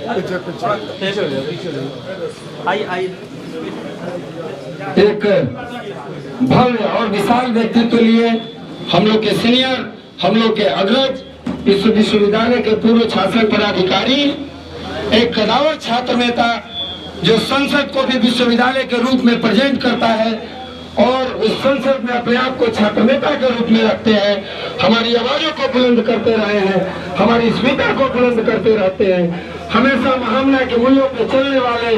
एक भव्य और विशाल व्यक्तित्व लिए हम लोग के सीनियर, हम लोग के अग्रज, इस विश्वविद्यालय के पूर्व शासन पदाधिकारी, एक कदावर छात्र नेता जो संसद को भी विश्वविद्यालय के रूप में प्रेजेंट करता है और उस संसद में अपने आप को छात्र नेता के रूप में रखते हैं, हमारी आवाजों को बुलंद करते रहे हैं, हमारी स्पीकर को बुलंद करते रहते हैं, हमेशा महामना के मूल्यों पर चलने वाले,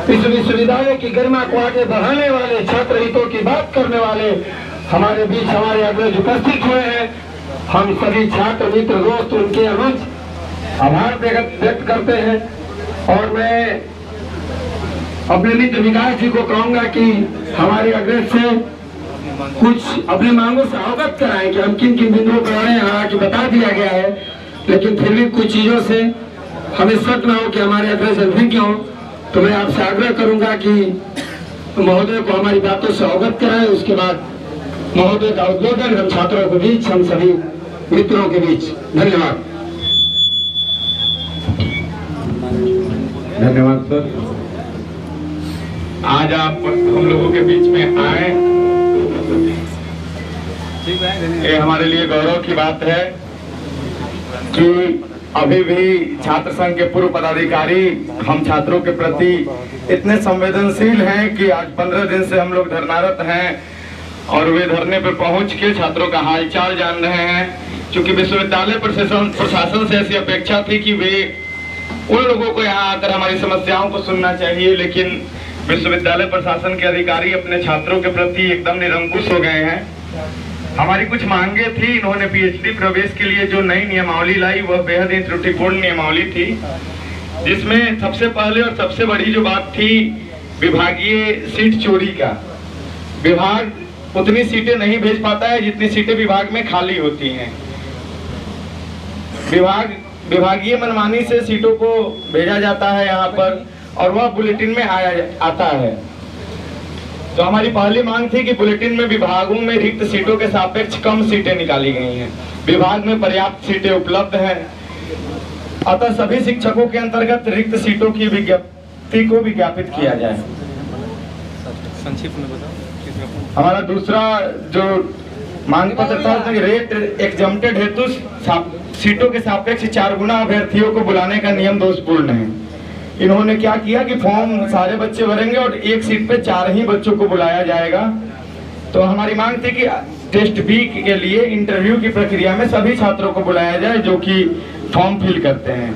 इस विश्वविद्यालय की गरिमा को आगे बढ़ाने वाले, छात्र हितों की बात करने वाले हमारे बीच हमारे अग्रज उपस्थित हुए हैं। हम सभी छात्र मित्र दोस्त उनके अनुज आभार व्यक्त करते हैं और मैं अपने मित्र विकास जी को कहूंगा कि हमारे अग्रज से कुछ अपनी मांगों से अवगत कराएं कि हम किन किन बिंदुओं पर आए हैं। हालांकि बता दिया गया है, लेकिन फिर भी कुछ चीजों से हमें शक न हो कि हमारे अग्रज अभिज्ञ हो, तो मैं आपसे आग्रह करूंगा कि महोदय को हमारी बातों से अवगत कराएं। उसके बाद महोदय का उद्बोधन हम छात्रों के बीच, हम सभी मित्रों के बीच। धन्यवाद। धन्यवाद सर। आज आप हम लोगों के बीच में आए, ये हमारे लिए गौरव की बात है कि अभी भी छात्र संघ के पूर्व पदाधिकारी हम छात्रों के प्रति इतने संवेदनशील हैं कि आज 15 दिन से हम लोग धरनारत हैं और वे धरने पर पहुंच के छात्रों का हालचाल जान रहे हैं। क्योंकि विश्वविद्यालय प्रशासन से ऐसी अपेक्षा थी कि वे उन लोगों को यहाँ आकर हमारी समस्याओं को सुनना चाहिए, लेकिन विश्वविद्यालय प्रशासन के अधिकारी अपने छात्रों के प्रति एकदम निरंकुश हो गए हैं। हमारी कुछ मांगे थी, इन्होंने पीएचडी प्रवेश के लिए जो नई नियमावली लाई वह बेहद ही त्रुटिपूर्ण नियमावली थी, जिसमें सबसे पहले और सबसे बड़ी जो बात थी विभागीय सीट चोरी का। विभाग उतनी सीटें नहीं भेज पाता है जितनी सीटें विभाग में खाली होती हैं। विभागीय मनमानी से सीटों को भेजा जाता है यहाँ पर और वह बुलेटिन में आता है। तो हमारी पहली मांग थी कि बुलेटिन में विभागों में रिक्त सीटों के सापेक्ष कम सीटें निकाली गई हैं। विभाग में पर्याप्त सीटें उपलब्ध हैं, अतः सभी शिक्षकों के अंतर्गत रिक्त सीटों की विज्ञप्ति को विज्ञापित किया जाए। संक्षिप्त में बताओ। हमारा दूसरा जो मांग पत्र था, रेट एग्जम्प्टेड हेतु सीटों के सापेक्ष 4 गुना अभ्यर्थियों को बुलाने का नियम दोषपूर्ण है। इन्होंने क्या किया कि फॉर्म सारे बच्चे भरेंगे और एक सीट पे 4 ही बच्चों को बुलाया जाएगा। तो हमारी मांग थी कि टेस्ट बी के लिए इंटरव्यू की प्रक्रिया में सभी छात्रों को बुलाया जाए जो कि फॉर्म फिल करते हैं।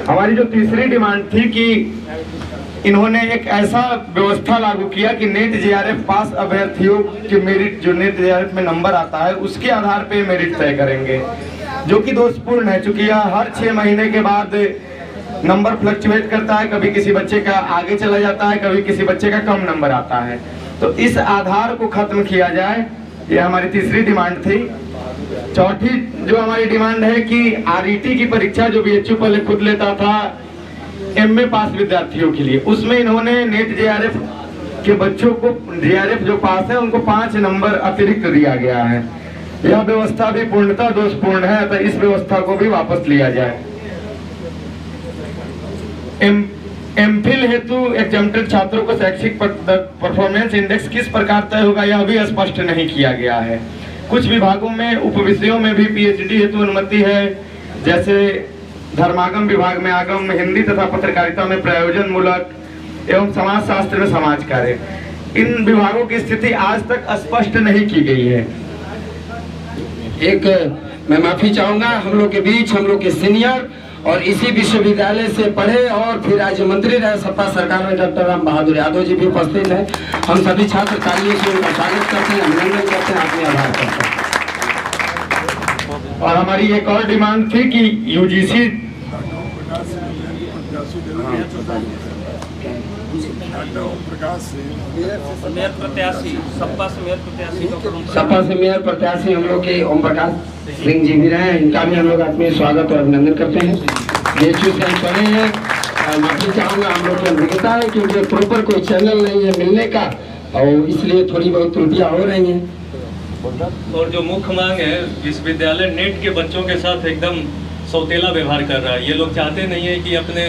हमारी जो तीसरी डिमांड थी कि इन्होंने एक ऐसा व्यवस्था लागू किया कि नेट जेआरएफ पास अभ्यर्थियों के मेरिट, जो नेट जेआरएफ में नंबर आता है उसके आधार पे मेरिट तय करेंगे, जो कि दोषपूर्ण है। चूंकि यह हर 6 महीने के बाद नंबर फ्लक्चुएट करता है, कभी किसी बच्चे का आगे चला जाता है, कभी किसी बच्चे का कम नंबर आता है। तो इस आधार को खत्म किया जाए, ये हमारी तीसरी डिमांड थी। चौथी जो हमारी डिमांड है कि आरईटी की परीक्षा जो बीएचयू पहले खुद लेता था एमए पास विद्यार्थियों के लिए, उसमें इन्होंने नेट जेआरएफ के बच्चों को, जेआरएफ जो पास है उनको 5 नंबर अतिरिक्त दिया गया है। यह व्यवस्था भी पूर्णतः दोषपूर्ण है, तो इस व्यवस्था को भी वापस लिया जाए। एमफिल हेतु एग्जम्प्टेड छात्रों को शैक्षिक परफॉर्मेंस इंडेक्स किस प्रकार तय होगा यह भी स्पष्ट नहीं किया गया है। कुछ विभागों में उपविषयों में भी पीएचडी हेतु अनुमति है, जैसे धर्मागम विभाग में आगम, हिंदी तथा पत्रकारिता में प्रयोजन मूलक एवं समाज शास्त्र में समाज कार्य। इन विभागों की स्थिति आज तक स्पष्ट नहीं की गई है। एक मैं माफी चाहूंगा, हम लोग के बीच हम लोग के सीनियर और इसी विश्वविद्यालय से पढ़े और फिर राज्य मंत्री रहे सपा सरकार में डॉक्टर राम बहादुर यादव जी भी उपस्थित हैं। हम सभी छात्र तालियों से उनका स्वागत करते हैं, अभिनंदन करते हैं, आपने आभार करते हैं। और हमारी एक और डिमांड थी कि यूजीसी सपा से मेयर प्रत्याशी हम लोग के ओम प्रकाश सिंह जी भी रहे हैं, इनका भी हम लोग आत्मीय स्वागत और अभिनंदन करते हैं। बीएचयू से हम पढ़े हैं, माफी चाहूंगा, हम लोग की अभिज्ञता है क्योंकि प्रॉपर कोई चैनल नहीं है मिलने का और इसलिए थोड़ी बहुत त्रुटियां हो रही हैं। और जो मुख्य मांग है, विश्वविद्यालय नेट के बच्चों के साथ एकदम सौतेला व्यवहार कर रहा है। ये लोग चाहते नहीं है कि अपने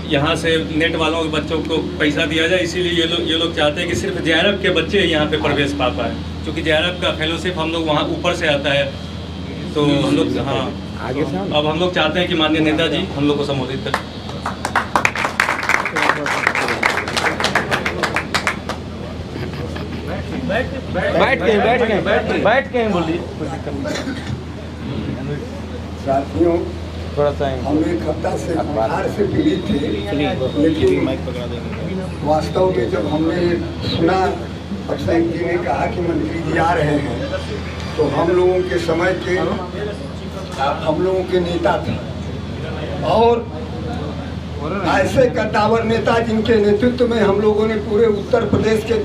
यहाँ से नेट वालों के बच्चों को पैसा दिया जाए, इसीलिए ये लोग चाहते हैं कि सिर्फ JRF के बच्चे यहाँ पे प्रवेश पा पाए, क्योंकि JRF का फेलोशिप हम लोग वहाँ ऊपर से आता है। तो हम लोग हाँ अब हम लोग चाहते हैं कि माननीय नेताजी हम लोग को संबोधित करें। बैठ के बोलिए। साथियों, थोड़ा सा हम एक हफ्ता से बुखार से पीड़ित थे, लेकिन वास्तव में जब हमने सुना अफसर जी ने कहा कि मंत्री जी आ रहे हैं, तो हम लोगों के समय के हम लोगों के नेता थे और ऐसे कद्दावर नेता जिनके नेतृत्व में हम लोगों ने पूरे उत्तर प्रदेश के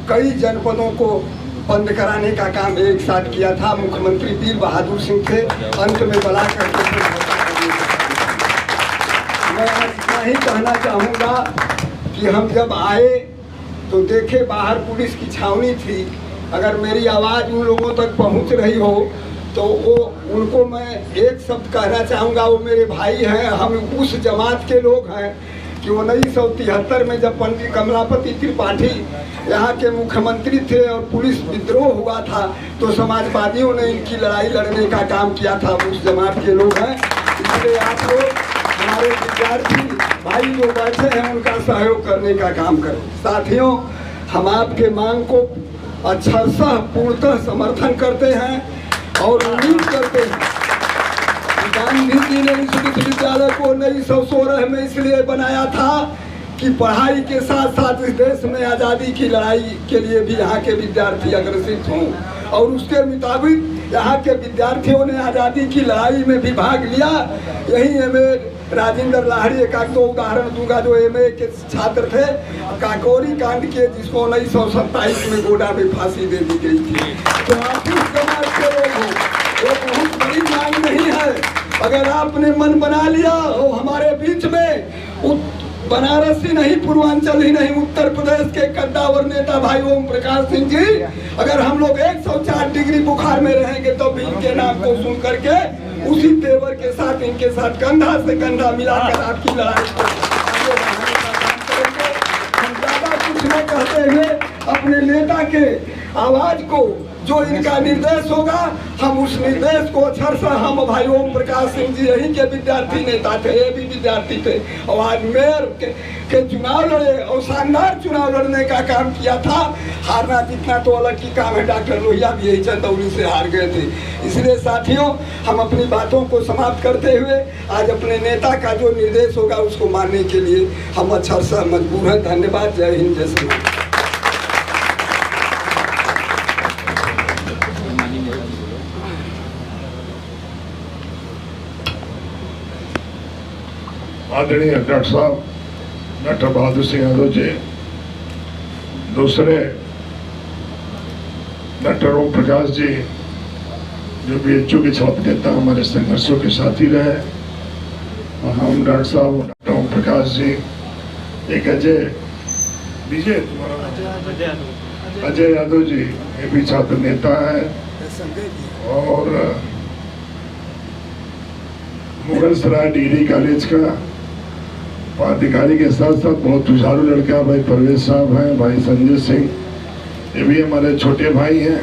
कई जनपदों को बंद कराने का काम एक साथ किया था। मुख्यमंत्री वीर बहादुर सिंह थे, अंत में बला करके मैं आज इतना ही कहना चाहूँगा कि हम जब आए तो देखे बाहर पुलिस की छावनी थी। अगर मेरी आवाज़ उन लोगों तक पहुँच रही हो तो वो उनको मैं एक शब्द कहना चाहूँगा, वो मेरे भाई हैं, हम उस जमात के लोग हैं कि 1973 में जब पंडित कमलापति त्रिपाठी यहाँ के मुख्यमंत्री थे और पुलिस विद्रोह हुआ था, तो समाजवादियों ने इनकी लड़ाई लड़ने का काम किया था। उस जमात के लोग हैं, इसलिए आप लोग हमारे विद्यार्थी भाई जो बैठे हैं उनका सहयोग करने का काम करें। साथियों, हम आपके मांग को अक्षरशः पूर्णतः समर्थन करते हैं और उम्मीद करते हैं। गांधी जी ने इस विश्वविद्यालय को 1916 में इसलिए बनाया था कि पढ़ाई के साथ साथ इस देश में आज़ादी की लड़ाई के लिए भी यहाँ के विद्यार्थी अग्रसित हों, और उसके मुताबिक यहाँ के विद्यार्थियों ने आज़ादी की लड़ाई में भी भाग लिया। यही एमए राजेंद्र लाहिड़ी का दो उदाहरण दूंगा, जो एमए के छात्र थे, काकोरी कांड के, जिसको 1927 में गोडा में फांसी दे दी गई थी। तो आप इस समाज के लोग हो, वो बहुत बड़ी मांग नहीं है। अगर आपने मन बना लिया और हमारे बीच में बनारस ही नहीं, पूर्वांचल ही नहीं, उत्तर प्रदेश के कद्दावर नेता भाई ओम प्रकाश सिंह जी, अगर हम लोग 104 डिग्री बुखार में रहेंगे तो भी इनके नाम को सुन करके उसी तेवर के साथ इनके साथ कंधा से कंधा मिलाकर आपकी लड़ाई को आगे बढ़ाने का काम करेंगे। हम ज्यादा कुछ न कहते हुए अपने नेता के आवाज को, जो इनका निर्देश होगा, हम उस निर्देश को अक्षरशः हम भाई ओम प्रकाश सिंह जी यहीं के विद्यार्थी नेता थे, ये भी विद्यार्थी थे, और आज मेयर के चुनाव लड़े और शानदार चुनाव लड़ने का काम किया था। हारना जीतना तो अलग की काम है, डॉक्टर लोहिया भी यही चंदौली से हार गए थे। इसलिए साथियों, हम अपनी बातों को समाप्त करते हुए आज अपने नेता का जो निर्देश होगा उसको मानने के लिए हम अक्षरशः मजबूर हैं। धन्यवाद। जय हिंद, जय श्री राम। आदरणीय डॉक्टर साहब डॉक्टर बहादुर सिंह यादव जी, दूसरे डॉक्टर ओम प्रकाश जी जो BHU के छात्र नेता हमारे संघर्षों के साथी रहे, और हम डॉक्टर साहब डॉक्टर ओम प्रकाश जी, एक अजय यादव जी, ये भी छात्र नेता है, और मुगल सराय डिग्री कॉलेज का पदाधिकारी के साथ साथ बहुत जुझारू लड़का भाई परवेज साहब हैं, भाई संजय सिंह, ये भी हमारे छोटे भाई हैं,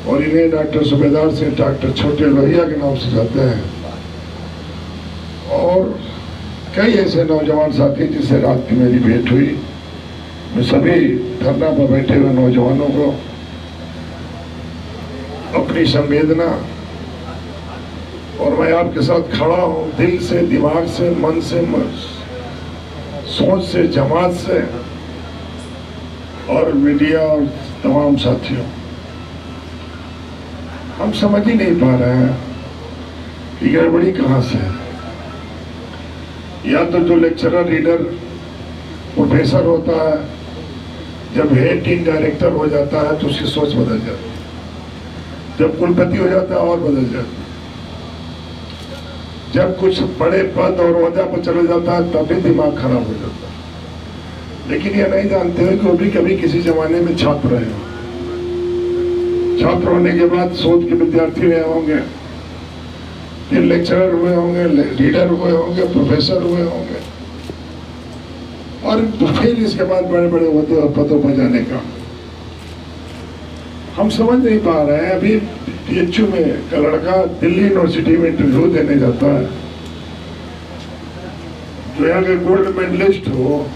और इन्हें डॉक्टर सूबेदार सिंह, डॉक्टर छोटे लोहिया के नाम से जाते हैं, और कई ऐसे नौजवान साथी जिससे रात की मेरी भेंट हुई। मैं सभी धरना पर बैठे हुए नौजवानों को अपनी संवेदना, और मैं आपके साथ खड़ा हूँ दिल से, दिमाग से, मन से, सोच से, जमात से, और मीडिया और तमाम साथियों, हम समझ ही नहीं पा रहे हैं कि गड़बड़ी कहाँ से है। या तो जो लेक्चरर, रीडर, प्रोफेसर होता है, जब हेड टीम डायरेक्टर हो जाता है तो उसकी सोच बदल जाती है, जब कुलपति हो जाता है और बदल जाती है, जब कुछ बड़े पद और ओहदा पर चले जाता है तब भी दिमाग खराब हो जाता है। लेकिन ये नहीं जानते हैं कि वो भी कभी किसी जमाने में छात्र रहे हों, छात्र होने के बाद शोध के विद्यार्थी रहे होंगे, फिर लेक्चरर हुए होंगे, लीडर हुए होंगे, प्रोफेसर हुए होंगे, और फिर इसके बाद बड़े बड़े पदों पर जाने का हम समझ नहीं पा रहे हैं। अभी PHU में का लड़का दिल्ली यूनिवर्सिटी में इंटरव्यू देने जाता है, जो यहाँ के गोल्ड मेडलिस्ट हो,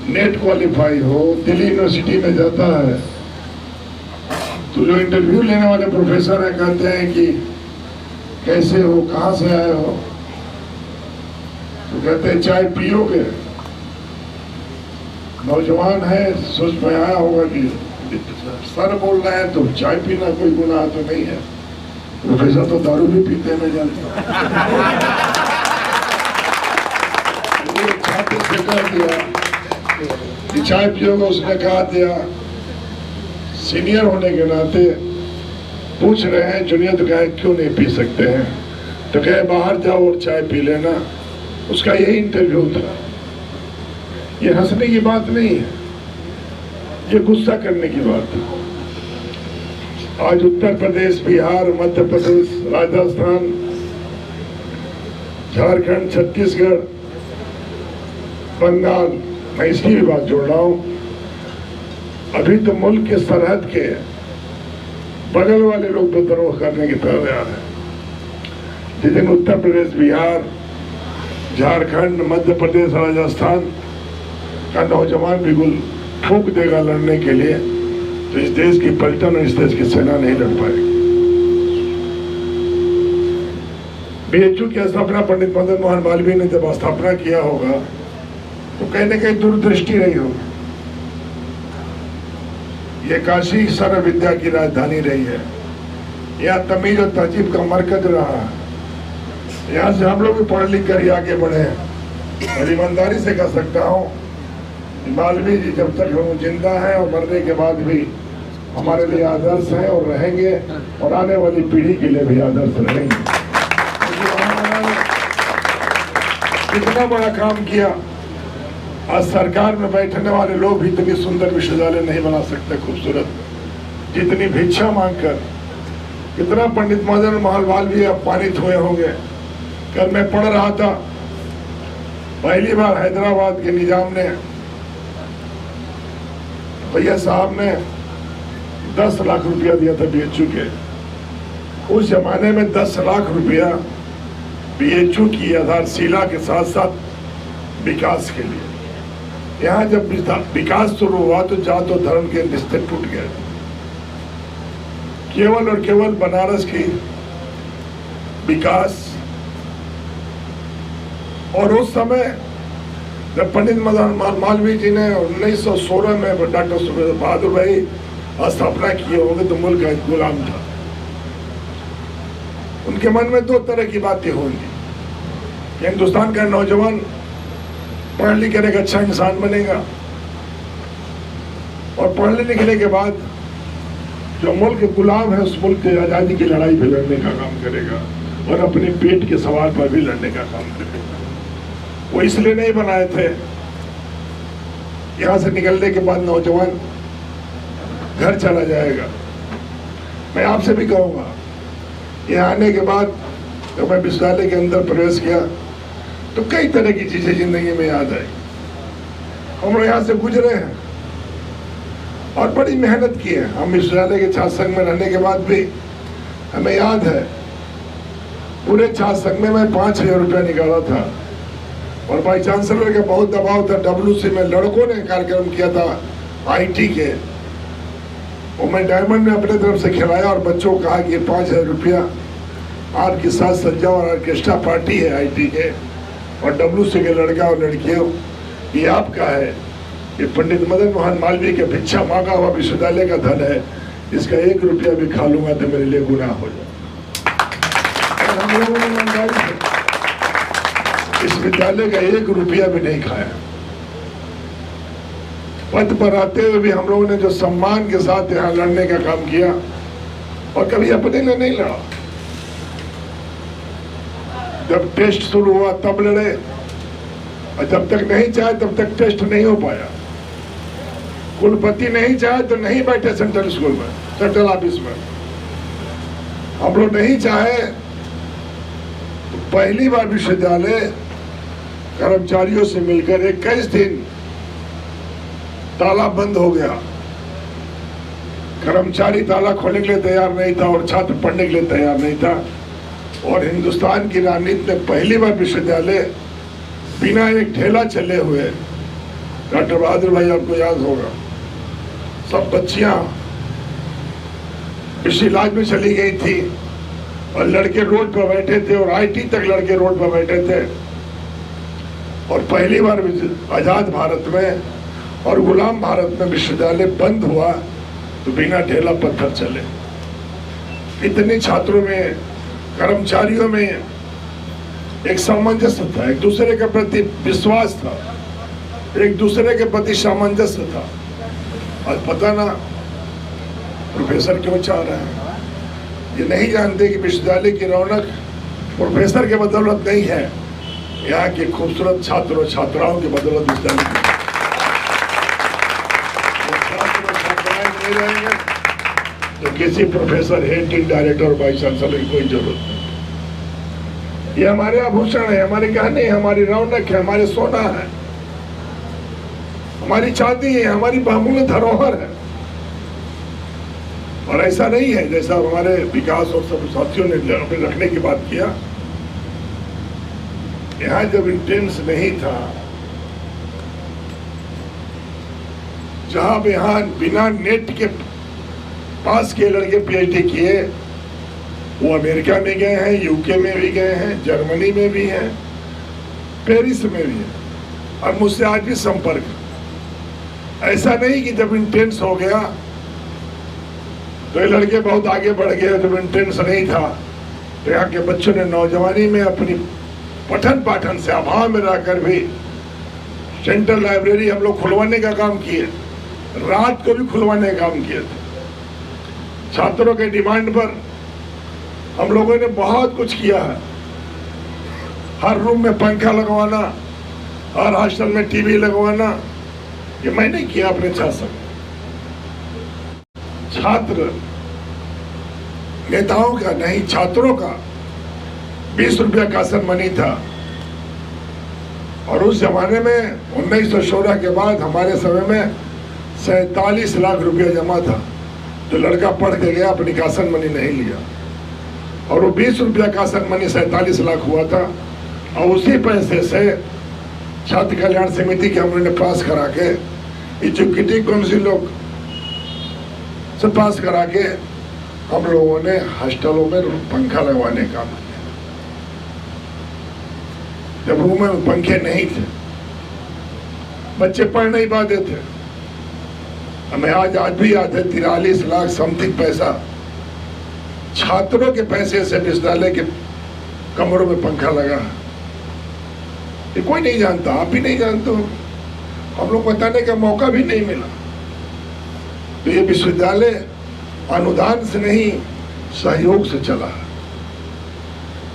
नेट क्वालिफाई हो, दिल्ली यूनिवर्सिटी में जाता है, तो जो इंटरव्यू लेने वाले प्रोफेसर हैं कहते हैं कि कैसे हो, कहाँ से आए हो, तो कहते हैं चाय पियोगे। नौजवान है, सोच में आया होगा कि सर बोल रहे हैं तो चाय पीना कोई गुनाह तो नहीं है। प्रोफेसर तो दारू भी पीते हैं, मैं जानता हूँ। छात्र से कह दिया कि चाय पियोगे, उसने कहा दिया सीनियर होने के नाते पूछ रहे हैं, जूनियर तो कहे क्यों नहीं पी सकते हैं, तो कहे बाहर जाओ और चाय पी लेना। उसका यही इंटरव्यू था। ये हंसने की बात नहीं है, ये गुस्सा करने की बात है। आज उत्तर प्रदेश, बिहार, मध्य प्रदेश, राजस्थान, झारखंड, छत्तीसगढ़, बंगाल, मैं इसकी भी बात जोड़ रहा हूँ। अभी तो मुल्क के सरहद के बगल वाले लोग विद्रोह करने की तैयार है। जिस दिन उत्तर प्रदेश, बिहार, झारखंड, मध्य प्रदेश, राजस्थान का नौजवान बिल्कुल फूंक देगा लड़ने के लिए, तो इस देश की पलटन और इस देश की सेना नहीं लड़ पाएगी। PHU की स्थापना पंडित मदन मोहन मालवीय ने जब स्थापना किया होगा तो कहीं न कहीं दूरदृष्टि रही होगी। ये काशी सर्व विद्या की राजधानी रही है, यहाँ तमीज और तहजीब का मरकज रहा है। यहाँ से हम लोग भी पढ़ लिख कर ही आगे बढ़े हैं। और ईमानदारी से कह सकता हूँ, मालवीय जी जब तक हम जिंदा हैं और मरने के बाद भी हमारे लिए आदर्श हैं और रहेंगे, और आने वाली पीढ़ी के लिए भी आदर्श रहेंगे। कितना बड़ा काम किया। आज सरकार में बैठने वाले लोग भी इतनी सुंदर विश्वविद्यालय नहीं बना सकते खूबसूरत, जितनी भिक्षा मांगकर। कितना पंडित मदन मोहन मालवीय अपमानित हुए होंगे। कल मैं पढ़ रहा था, पहली बार हैदराबाद के निजाम ने, भैया साहब ने 10 लाख रुपया दिया था PHU के। उस जमाने में 10 लाख रुपया PHU की आधारशिला के साथ साथ विकास के लिए। यहाँ जब विकास शुरू हुआ तो जात और धर्म के रिश्ते टूट गए। केवल और केवल बनारस की विकास। और उस समय जब पंडित मदन मालवीय जी ने 1916 में डॉक्टर सुखदेव बहादुर भाई स्थापना किए होंगे तो मुल्क एक गुलाम था। उनके मन में 2 तरह की बातें होंगी। हिंदुस्तान का नौजवान पढ़ लिख कर एक अच्छा इंसान बनेगा, और पढ़ने लिखने के बाद जो मुल्क गुलाम है उस मुल्क की आज़ादी की लड़ाई भी लड़ने का काम करेगा, और अपने पेट के सवाल पर भी लड़ने का काम करेगा। वो इसलिए नहीं बनाए थे। यहाँ से निकलने के बाद नौजवान घर चला जाएगा। मैं आपसे भी कहूँगा, यहाँ आने के बाद जब मैं विश्वविद्यालय के अंदर प्रवेश किया तो कई तरह की चीजें जिंदगी में याद आई। हम लोग यहाँ से गुजरे हैं और बड़ी मेहनत की है। हम विश्वविद्यालय के छात्र संघ में रहने के बाद भी हमें याद है, पूरे छात्र संघ में मैं 5,000 रुपया निकाला था, और वाइस चांसलर का बहुत दबाव था। WC में लड़कों ने कार्यक्रम किया था IT के, और मैं डायमंड में अपने तरफ से खिलाया और बच्चों को कहा कि 5,000 रुपया आपकी साथ सज्जा और ऑर्केस्ट्रा पार्टी है IT के, और WC के लड़का और लड़कियों ये आपका है। ये पंडित मदन मोहन मालवीय के भिक्षा मांगा हुआ विश्वविद्यालय का धन है, इसका 1 रुपया भी खा लूंगा तो मेरे लिए गुनाह हो जाए। हम लोगों ने ईमानदारी से इस विद्यालय का 1 रुपया भी नहीं खाया। पद पर आते हुए भी हम लोगों ने जो सम्मान के साथ यहाँ लड़ने का काम किया, और कभी अपने लिए नहीं लड़ा। जब टेस्ट शुरू हुआ तब लड़े, और जब तक नहीं चाहे तब तक टेस्ट नहीं हो पाया। कुलपति नहीं चाहे तो नहीं बैठे सेंट्रल स्कूल में, सेंट्रल ऑफिस में। हम लोग नहीं चाहे तो पहली बार विश्वविद्यालय कर्मचारियों से मिलकर 21 दिन ताला बंद हो गया। कर्मचारी ताला खोलने के लिए तैयार नहीं था और छात्र पढ़ने के लिए तैयार नहीं था। और हिंदुस्तान की राजनीति में पहली बार विश्वविद्यालय बिना एक ठेला चले हुए, डॉक्टर बहादुर भाई आपको याद होगा, सब बच्चियां इस इलाज में चली गई थी और लड़के रोड पर बैठे थे और आईटी तक लड़के रोड पर बैठे थे। और पहली बार आजाद भारत में और गुलाम भारत में विश्वविद्यालय बंद हुआ तो बिना ठेला पत्थर चले। इतने छात्रों में, कर्मचारियों में एक सामंजस्य था, एक दूसरे के प्रति विश्वास था, एक दूसरे के प्रति सामंजस्य था। आज पता ना प्रोफेसर क्यों चाह रहे हैं, ये नहीं जानते कि विश्वविद्यालय की रौनक प्रोफेसर के बदौलत नहीं है, यहाँ के खूबसूरत छात्र और छात्राओं की बदौलत विश्वविद्यालय की। छात्र और छात्राएं नहीं रहेंगे तो किसी प्रोफेसर, हेड डायरेक्टर और वाइस चांसलर की कोई जरूरत नहीं। ये हमारे आभूषण है, हमारे गहने हैं, हमारी रौनक है, हमारे सोना है, हमारी चांदी है, हमारी बहुमूल्य धरोहर है। और ऐसा नहीं है जैसा हमारे विकास और सब साथियों ने अपने रखने की बात किया। यहाँ जब इंटेंस नहीं था, जहां यहाँ बिना नेट के पास के लड़के पीएचडी किए, वो अमेरिका में गए हैं, यूके में भी गए हैं, जर्मनी में भी हैं, पेरिस में भी है, और मुझसे आज भी संपर्क। ऐसा नहीं कि जब इंटेंस हो गया तो ये लड़के बहुत आगे बढ़ गए, जब इंटेंस नहीं था तो यहाँ के बच्चों ने नौजवानी में अपनी पठन पाठन से अभाव में रहकर भी सेंट्रल लाइब्रेरी हम लोग खुलवाने का काम किए, रात को भी खुलवाने का काम किए थे। छात्रों के डिमांड पर हम लोगों ने बहुत कुछ किया है। हर रूम में पंखा लगवाना, हर हॉस्टल में टीवी लगवाना, ये मैंने किया अपने शासन। छात्र नेताओं का नहीं, छात्रों का 20 रुपया का आसन मनी था। और उस जमाने में 1916 के बाद हमारे समय में 47 लाख रुपया जमा था। जो लड़का पढ़ के गया अपनी कासन मनी नहीं लिया, और वो 20 रुपया कासन मनी 47 लाख हुआ था। और उसी पैसे से छात्र कल्याण समिति के हमने पास करा के, एजुकेटिव काउंसिल लोग से पास करा के हम लोगों ने हॉस्टलों में पंखा लगवाने का काम किया। जब रूम में पंखे नहीं थे, बच्चे पढ़ नहीं पाते थे। हमें आज भी याद है 43 लाख समथिंग पैसा छात्रों के पैसे से विश्वविद्यालय के कमरों में पंखा लगा। ये कोई नहीं जानता, आप भी नहीं जानते हो, हम लोग बताने का मौका भी नहीं मिला। तो ये विश्वविद्यालय अनुदान से नहीं, सहयोग से चला।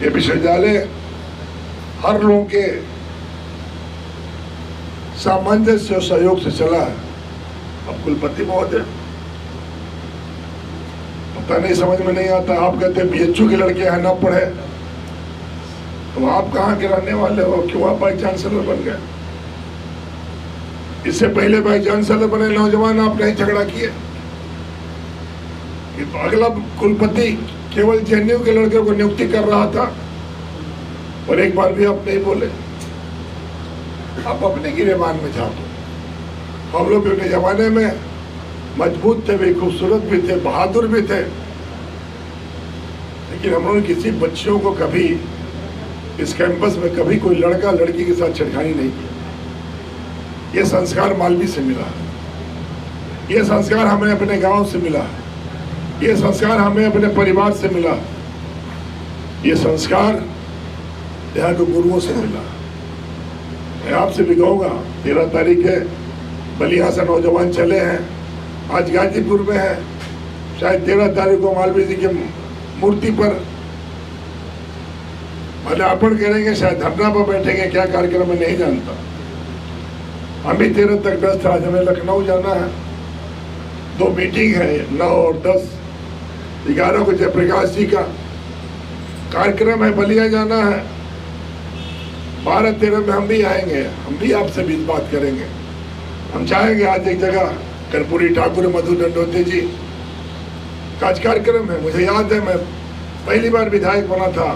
ये विश्वविद्यालय हर लोगों के सामंजस्य और सहयोग से चला है। अब कुलपति महोदय, पता नहीं, समझ में नहीं आता। आप कहते हैं बीएचयू के लड़के हैं, ना पढ़े, तो आप कहाँ के रहने वाले हो? क्यों आप वाइस चांसलर बन गए? इससे पहले वाइस चांसलर बने नौजवान आप नहीं झगड़ा किए। तो अगला कुलपति केवल जेएनयू के लड़के को नियुक्ति कर रहा था और एक बार भी आप नहीं बोले। आप अपने गिरेबान में झाँको। हम लोग अपने जमाने में मजबूत थे भी, खूबसूरत भी थे, बहादुर भी थे, लेकिन हम लोगों ने किसी बच्चियों को कभी इस कैंपस में कभी कोई लड़का लड़की के साथ छेड़खानी नहीं की। ये संस्कार मालवी से मिला, ये संस्कार हमें अपने गांव से मिला, ये संस्कार हमें अपने परिवार से मिला, ये संस्कार यहाँ के गुरुओं से मिला। मैं आपसे भी कहूँगा, 13 तारीख है, बलिया से नौजवान चले हैं, आज गाजीपुर में है, शायद 13 तारीख को मालवीय जी की मूर्ति पर माल्यार्पण करेंगे, शायद धरना पर बैठेंगे, क्या कार्यक्रम में नहीं जानता। हम भी 13 तक व्यस्त है। आज हमें लखनऊ जाना है, 2 मीटिंग है, 9 और 10। 11 को जयप्रकाश जी का कार्यक्रम है, बलिया जाना है। 12-13 में हम भी आएंगे, हम भी आपसे भी बात करेंगे। हम चाहेंगे आज एक जगह कर्पूरी ठाकुर मधु दंडोते जी का आज कार्यक्रम है। मुझे याद है मैं पहली बार विधायक बना था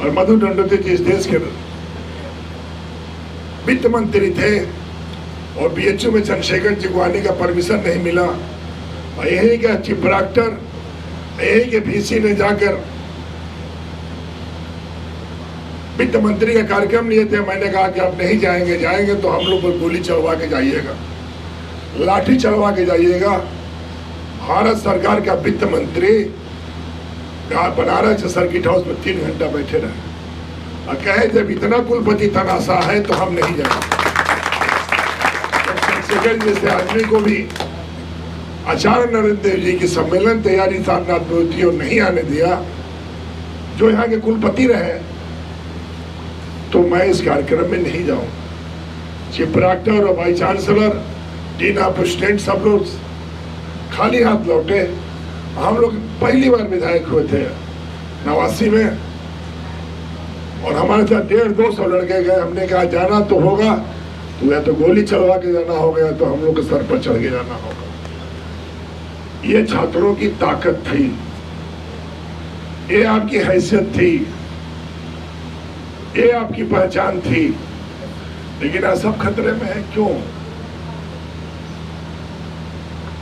और मधु दंडोते जी इस देश के वित्त मंत्री थे और बीएचयू में चंद्रशेखर जी को आने का परमिशन नहीं मिला और यही का चीफ डायरेक्टर यही के VC ने जाकर वित्त मंत्री का कार्यक्रम लिए थे। मैंने कहा कि आप नहीं जाएंगे तो हम लोग पर गोली चलवा के जाइएगा, लाठी चलवा के जाइएगा। भारत सरकार का वित्त मंत्री बनारस सर्किट हाउस में 3 घंटा बैठे रहे और कहे जब इतना कुलपति तनाशा है तो हम नहीं जाएंगे। चंद्रशेखर जैसे आदमी को भी आचार्य नरेंद्र देव जी की सम्मेलन तैयारी सारनाथ में नहीं आने दिया, जो यहाँ के कुलपति रहे, तो मैं इस कार्यक्रम में नहीं जाऊं। चीफ डायरेक्टर और vice chancellor, dean of state सब लोग खाली हाथ लौटे। हम लोग पहली बार विधायक हुए थे 89 में और हमारे साथ 150-200 लड़के गए। हमने कहा जाना तो होगा, तो या तो गोली चलवा के जाना होगा या तो हम लोग के सर पर चढ़ के जाना होगा। ये छात्रों की ताकत थी, ये आपकी हैसियत थी, ये आपकी पहचान थी। लेकिन आज सब खतरे में है। क्यों?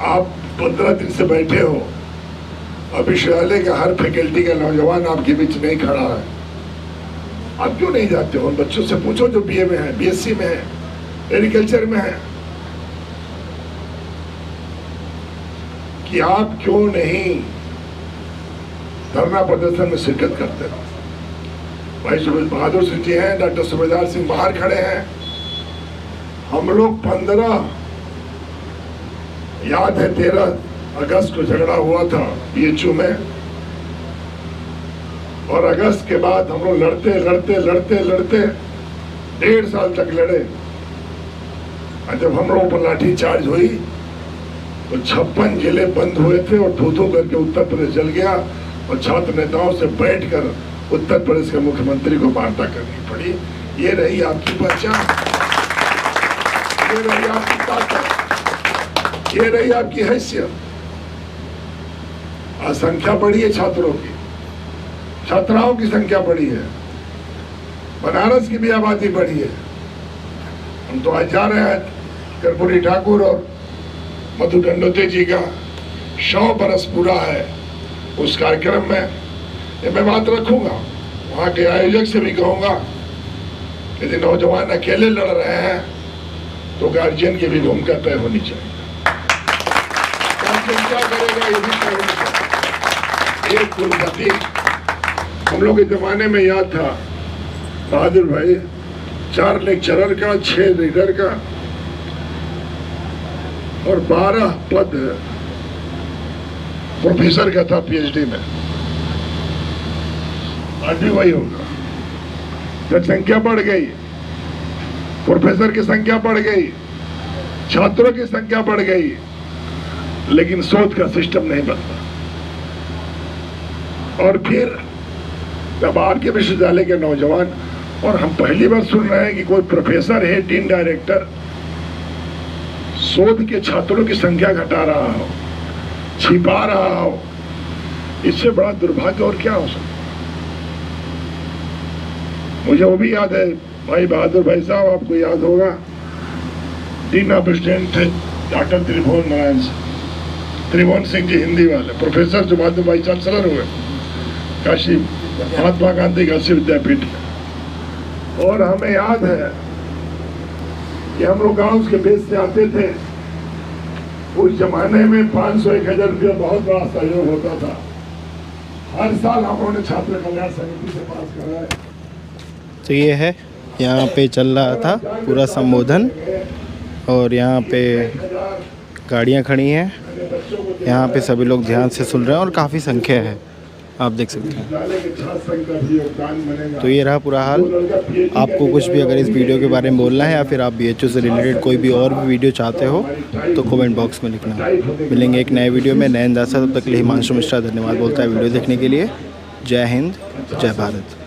आप 15 दिन से बैठे हो और विश्वविद्यालय का हर फैकल्टी का नौजवान आपके बीच नहीं खड़ा है। आप क्यों नहीं जाते हो? उन बच्चों से पूछो जो BA में है, BSc में है, एग्रीकल्चर में है, कि आप क्यों नहीं धरना प्रदर्शन में शिरकत करते हो? भाई सुबेद बहादुर सिंह जी हैं, डॉक्टर सुबेदार सिंह बाहर खड़े हैं। हम लोग 15 याद है 13 अगस्त को झगड़ा हुआ था BHU में और अगस्त के बाद हम लोग लड़ते 1.5 साल तक लड़े। और जब हम लोगों पर लाठी चार्ज हुई तो 56 जिले बंद हुए थे और धू करके उत्तर प्रदेश जल गया और छात्र नेताओं से बैठकर उत्तर प्रदेश के मुख्यमंत्री को वार्ता करनी पड़ी। ये रही आपकी पहचान, ये रही आपकी ताकत, ये रही आपकी हैसियत। आज संख्या बढ़ी है छात्रों की, छात्राओं की संख्या बढ़ी है, बनारस की भी आबादी बढ़ी है। हम तो आज जा रहे हैं, कर्पूरी ठाकुर और मधु दंडोते जी का 100 बरस पूरा है। उस कार्यक्रम में ये मैं बात रखूंगा, वहाँ के आयोजक से भी कहूँगा यदि नौजवान अकेले लड़ रहे हैं तो गार्जियन की भी भूमिका तय होनी चाहिए। गार्जियन क्या करेगा ये भी तय होनी चाहिए। एक कुलपति, हम लोग के जमाने में याद था बहादुर भाई, 4 लेक्चरर का, 6 रीडर का और 12 पद प्रोफेसर का था PhD में। आज भी वही होगा। जब संख्या बढ़ गई, प्रोफेसर की संख्या बढ़ गई, छात्रों की संख्या बढ़ गई, लेकिन सोच का सिस्टम नहीं बनता। और फिर जब आपके विश्वविद्यालय के नौजवान, और हम पहली बार सुन रहे हैं कि कोई प्रोफेसर है, डीन डायरेक्टर शोध के छात्रों की संख्या घटा रहा हो, छिपा रहा हो, इससे बड़ा दुर्भाग्य और क्या हो सकता। मुझे वो भी याद है भाई बहादुर भाई साहब, आपको याद होगा, डीन ऑफ स्टेट थे डॉक्टर त्रिभुवन सिंह जी हिंदी वाले, प्रोफेसर जो बाद में वाइस चांसलर हुए काशी महात्मा गांधी काशी विद्यापीठ में। और हमें याद है कि हम लोग गांव के बेस से आते थे। उस जमाने में 500-1000 रुपया बहुत बड़ा सहयोग होता था। हर साल हम लोगों ने छात्र कल्याण समिति से पास कराया। तो ये है, यहाँ पे चल रहा था पूरा संबोधन और यहाँ पे गाड़ियाँ खड़ी हैं। यहाँ पे सभी लोग ध्यान से सुन रहे हैं और काफ़ी संख्या है, आप देख सकते हैं। तो ये रहा पूरा हाल। आपको कुछ भी अगर इस वीडियो के बारे में बोलना है या फिर आप BHU से रिलेटेड कोई भी और भी वीडियो चाहते हो तो कमेंट बॉक्स में लिखना। मिलेंगे एक नए वीडियो में नए अंदाज़ से। तब तक के लिए हिमांशु मिश्रा धन्यवाद बोलता है वीडियो देखने के लिए। जय हिंद, जय भारत।